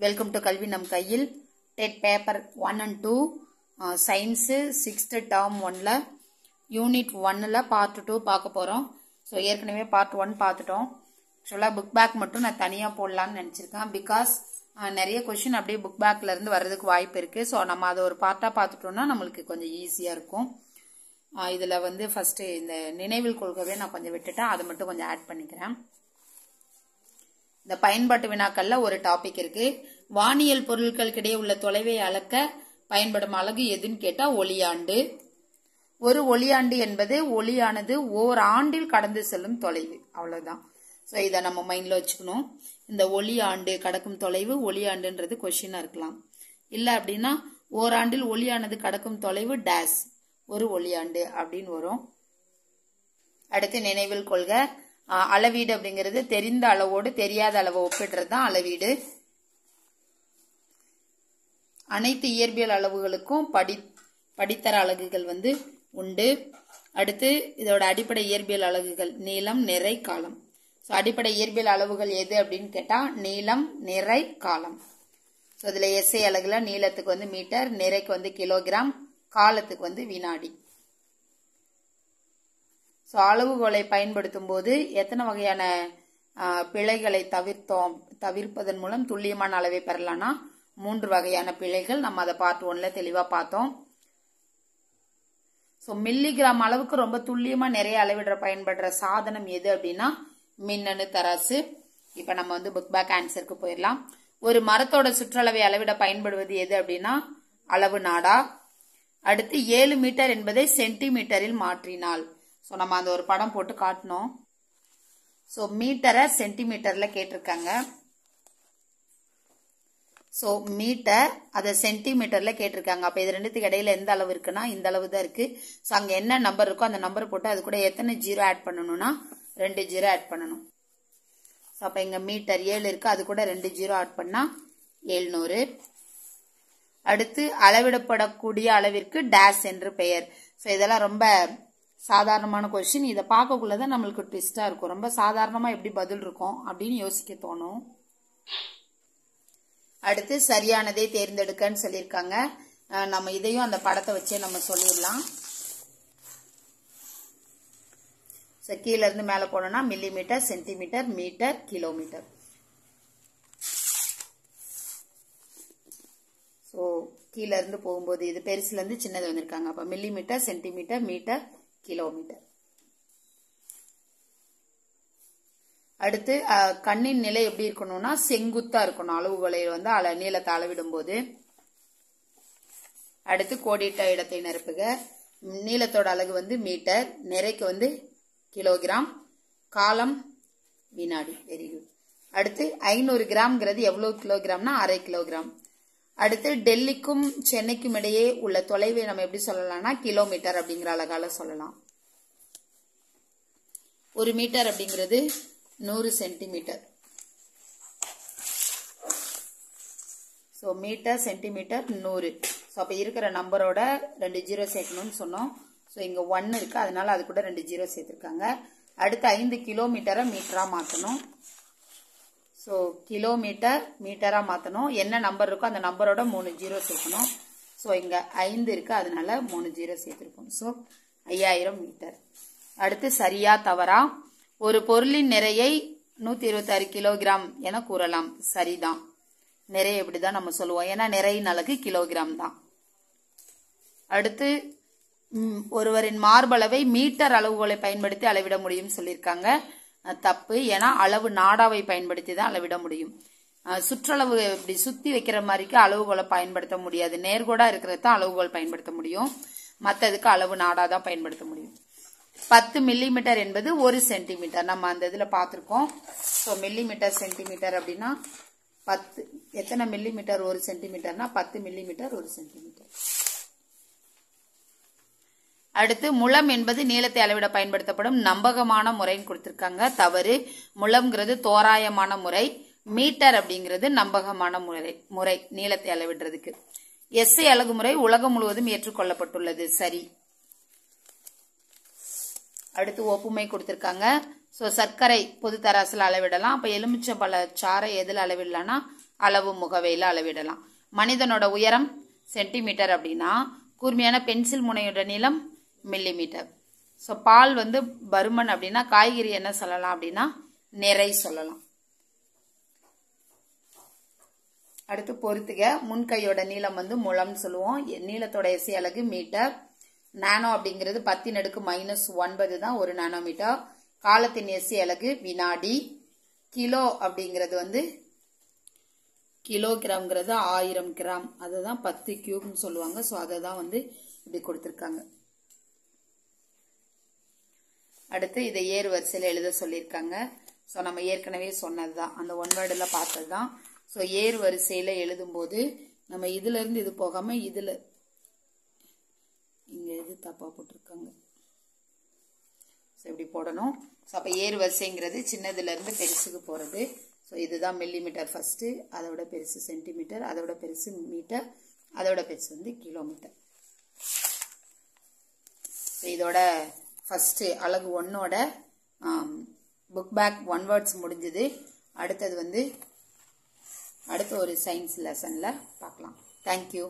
Welcome to கல்வி நம் கையில். TET paper 1 and 2 science 6th term 1ல யூனிட் 1ல பார்ட் 2 பார்க்க போறோம். ஸோ ஏற்கனவே பார்ட் 1 பார்த்துட்டோம். ஆக்சுவலாக புக் பேக் மட்டும் நான் தனியாக போடலான்னு நினச்சிருக்கேன். பிகாஸ் நிறைய கொஷின் அப்படியே புக் பேக்ல இருந்து வர்றதுக்கு வாய்ப்பு இருக்கு. ஸோ நம்ம அதை ஒரு பார்ட்டாக பார்த்துட்டோம்னா நம்மளுக்கு கொஞ்சம் ஈஸியாக இருக்கும். இதில் வந்து ஃபர்ஸ்ட் இந்த நினைவில் கொள்கவே நான் கொஞ்சம் விட்டுட்டேன், அதை மட்டும் கொஞ்சம் ஆட் பண்ணிக்கிறேன். இந்த பயன்பாட்டு வினாக்கள்ல ஒரு டாபிக் இருக்கு. வானியல் பொருட்களுக்கிடையே உள்ள தொலைவை அளக்க பயன்படும் அலகு எதுன்னு கேட்டா ஒளியாண்டு. ஒரு ஒளியாண்டு என்பது ஒளியானது ஓர் ஆண்டில் கடந்து செல்லும் தொலைவு, அவ்வளவுதான். ஸோ இதை நம்ம மைண்ட்ல வச்சுக்கணும். இந்த ஒளியாண்டு கடக்கும் தொலைவு ஒளியாண்டுன்றது கொஸ்டினா இருக்கலாம். இல்ல அப்படின்னா ஓராண்டில் ஒளியானது கடக்கும் தொலைவு டேஸ் ஒரு ஒளியாண்டு அப்படின்னு வரும். அடுத்து நினைவில் கொள்க. அளவீடு அப்படிங்கிறது தெரிந்த அளவோடு தெரியாத அளவை ஒப்பிடுறது தான் அளவீடு. அனைத்து இயற்பியல் அளவுகளுக்கும் படித்தர அலகுகள் வந்து உண்டு. அடுத்து இதோட அடிப்படை இயற்பியல் அலகுகள் நீளம், நிறை, காலம். ஸோ அடிப்படை இயற்பியல் அளவுகள் எது அப்படின்னு கேட்டா நீளம், நிறை, காலம். ஸோ இதுல எஸ்ஐ அலகுல நீளத்துக்கு வந்து மீட்டர், நிறைக்கு வந்து கிலோகிராம், காலத்துக்கு வந்து வினாடி. ஸோ அளவுகோலை பயன்படுத்தும் போது எத்தனை வகையான பிழைகளை தவிர்ப்பதன் மூலம் துல்லியமான அளவை பெறலாம்னா 3 வகையான பிழைகள். நம்ம அதை பார்ட் 1ல தெளிவா பார்த்தோம். ஸோ மில்லிகிராம் அளவுக்கு ரொம்ப துல்லியமா நிறைய அளவிட பயன்படுற சாதனம் எது அப்படின்னா மின்னணு தராசு. இப்ப நம்ம வந்து புக் பேக் ஆன்சருக்கு போயிடலாம். ஒரு மரத்தோட சுற்றளவை அளவிட பயன்படுவது எது அப்படின்னா அளவு நாடா. அடுத்து 7 மீட்டர் என்பதை சென்டிமீட்டரில் மாற்றினால். ஸோ நம்ம அந்த ஒரு படம் போட்டு காட்டணும். ஸோ மீட்டரை சென்டிமீட்டர்ல கேட்டிருக்காங்க. ஸோ மீட்டர் அதை சென்டிமீட்டர்ல கேட்டிருக்காங்க. அப்ப இது ரெண்டுத்துக்கு இடையில எந்த அளவு இருக்குன்னா இந்த அளவு தான் இருக்கு. ஸோ அங்க என்ன நம்பர் இருக்கோ அந்த நம்பர் போட்டு அது கூட எத்தனை ஜீரோ ஆட் பண்ணணும்னா 2 ஜீரோ ஆட் பண்ணணும். ஸோ அப்ப இங்க மீட்டர் 7 இருக்கு, அது கூட 2 ஜீரோ ஆட் பண்ணா 700. அடுத்து அளவிடப்படக்கூடிய அளவிற்கு டேஷ் என்று பெயர். ஸோ இதெல்லாம் ரொம்ப சாதாரணமான கொஸ்டின். இதை பார்க்கக்குள்ளதான் நம்மளுக்கு ட்விஸ்டா இருக்கும். ரொம்ப சாதாரணமா எப்படி பதில் இருக்கும் அப்படின்னு யோசிக்க தோணும். அடுத்து சரியானதை தேர்ந்தெடுக்கன்னு சொல்லியிருக்காங்க. நம்ம இதையும் அந்த படத்தை வச்சே நம்ம சொல்லிடலாம். கீழே இருந்து மேல போனோம்னா millimetre, centimetre, metre, kilometre. So கீழே இருந்து போகும்போது இது பெருசுல இருந்து சின்னது வந்திருக்காங்க. அப்ப மில்லிமீட்டர், சென்டிமீட்டர், மீட்டர், கிலோமீட்டர். அடுத்து கண்ணின் நிலை எப்படி இருக்கணும்னா செங்குத்தா இருக்கணும். அளவுகளை வந்து நீளத்தை அளவிடும் போது. அடுத்து கோடிட்ட இடத்தை நிரப்புக. நீளத்தோட அலகு வந்து மீட்டர், நிறைக்கு வந்து கிலோகிராம், காலம் வினாடி. Very good. அடுத்து 500 கிராம்ங்கிறது எவ்வளவு கிலோகிராம்னா அரை கிலோகிராம். அடுத்து டெல்லிக்கும் சென்னைக்கும் இடையே உள்ள தொலைவை நம்ம எப்படி சொல்லலாம்னா கிலோமீட்டர் அப்படிங்கிற அழகால சொல்லலாம். 1 மீட்டர் அப்படிங்கிறது 100 centimetre. So metre, centimetre 100. So அப்போ இருக்கிற நம்பரோட 2 ஜீரோ சேர்க்கணும்னு சொன்னோம். ஸோ இங்கே 1 இருக்கு, அதனால அது கூட 2 ஜீரோ சேர்த்துருக்காங்க. அடுத்து 5 கிலோமீட்டரை மீட்டரா மாற்றணும். ஸோ கிலோமீட்டர் மீட்டரா மாற்றணும். என்ன நம்பர் இருக்கோ அந்த நம்பரோட 3 ஜீரோ சேர்க்கணும். ஸோ இங்கே 5 இருக்கு, அதனால 3 ஜீரோ சேர்த்திருக்கோம். So 5000 metre. அடுத்து சரியா தவறா? ஒரு பொருளின் நிறையை 126 கிலோகிராம் என கூறலாம். சரிதான். நிறைய இப்படிதான் நம்ம சொல்லுவோம், ஏன்னா நிறையின் அலகு கிலோகிராம் தான். அடுத்து ஒருவரின் மார்பளவை மீட்டர் அளவுகோலை பயன்படுத்தி அளவிட முடியும் சொல்லியிருக்காங்க. தப்பு, ஏன்னா அளவு நாடாவை பயன்படுத்தி தான் அளவிட முடியும். சுற்றளவு இப்படி சுத்தி வைக்கிற மாதிரிக்கு அளவுகோலை பயன்படுத்த முடியாது. நேர்கோடா இருக்கிறது தான் அளவுகோல் பயன்படுத்த முடியும். மற்றதுக்கு அளவு நாடா தான் பயன்படுத்த முடியும். 10 மில்லிமீட்டர் என்பது 1 சென்டிமீட்டர். நம்ம அந்த இதுல பார்த்திருக்கோம். ஸோ மில்லிமீட்டர், சென்டிமீட்டர் அப்படின்னா 10. எத்தனை மில்லிமீட்டர் 1 சென்டிமீட்டர்னா 10 மில்லிமீட்டர் 1 சென்டிமீட்டர். அடுத்து முழம் என்பது நீளத்தை அளவிட பயன்படுத்தப்படும் நம்பகமான முறைன்னு கொடுத்திருக்காங்க. தவறு. முழம்ங்கிறது தோராயமான முறை, மீட்டர் அப்படிங்கிறது நம்பகமான முறை நீளத்தை அளவிடுறதுக்கு. எஸ்ஐ அலகு முறை உலகம் முழுவதும் ஏற்றுக்கொள்ளப்பட்டுள்ளது. சரி. அடுத்து ஒப்புமை கொடுத்திருக்காங்க. ஸோ சர்க்கரை பொது தராசில் அளவிடலாம். அப்போ எலுமிச்சம்பழ சாறை எதில் அளவிடலாம்னா அளவு முகவையில் அளவிடலாம். மனிதனோட உயரம் சென்டிமீட்டர் அப்படின்னா கூர்மையான பென்சில் முனையோட நீளம் மில்லிமீட்டர். ஸோ பால் வந்து பருமன் அப்படின்னா காய்கறி என்ன சொல்லலாம் அப்படின்னா நிறை சொல்லலாம். அடுத்து பொறுத்துக. முன்கையோட நீளம் வந்து முழம்னு சொல்லுவோம். நீளத்தோட எஸ்ஐ அலகு மீட்டர். நானோ அப்படிங்கிறது 10⁻⁻9 தான் 1 நானோமீட்டர். காலத்தின் எஸ்ஐ அலகு வினாடி. கிலோ அப்படிங்கிறது வந்து கிலோகிராம்ங்கிறது 1000 கிராம், அதுதான் 10 கியூப்னு சொல்லுவாங்க. ஸோ அதை தான் வந்து இப்படி கொடுத்துருக்காங்க. அடுத்து இதை ஏறு வரிசையில் எழுத சொல்லியிருக்காங்க. ஸோ நம்ம ஏற்கனவே சொன்னது தான், அந்த ஒன் வேர்டில் பார்த்தது தான். ஸோ ஏறு வரிசையில் எழுதும்போது நம்ம இதுல இருந்து இது போகாம இதில் இங்கே இது தப்பாக போட்டிருக்காங்க. ஸோ இப்படி போடணும். ஸோ அப்போ ஏறு வரிசைங்கிறது சின்னதுலேருந்து பெருசுக்கு போகிறது. ஸோ இதுதான் மில்லிமீட்டர் ஃபஸ்ட்டு, அதோட பெருசு சென்டிமீட்டர், அதோட பெருசு மீட்டர், அதோட பெருசு வந்து கிலோமீட்டர். ஸோ இதோட ஃபஸ்ட்டு அலகு 1ஓட புக் பேக் ஒன் வேர்ட்ஸ் முடிஞ்சது. அடுத்தது வந்து அடுத்த ஒரு சயின்ஸ் லெசனில் பார்க்கலாம். தேங்க்யூ.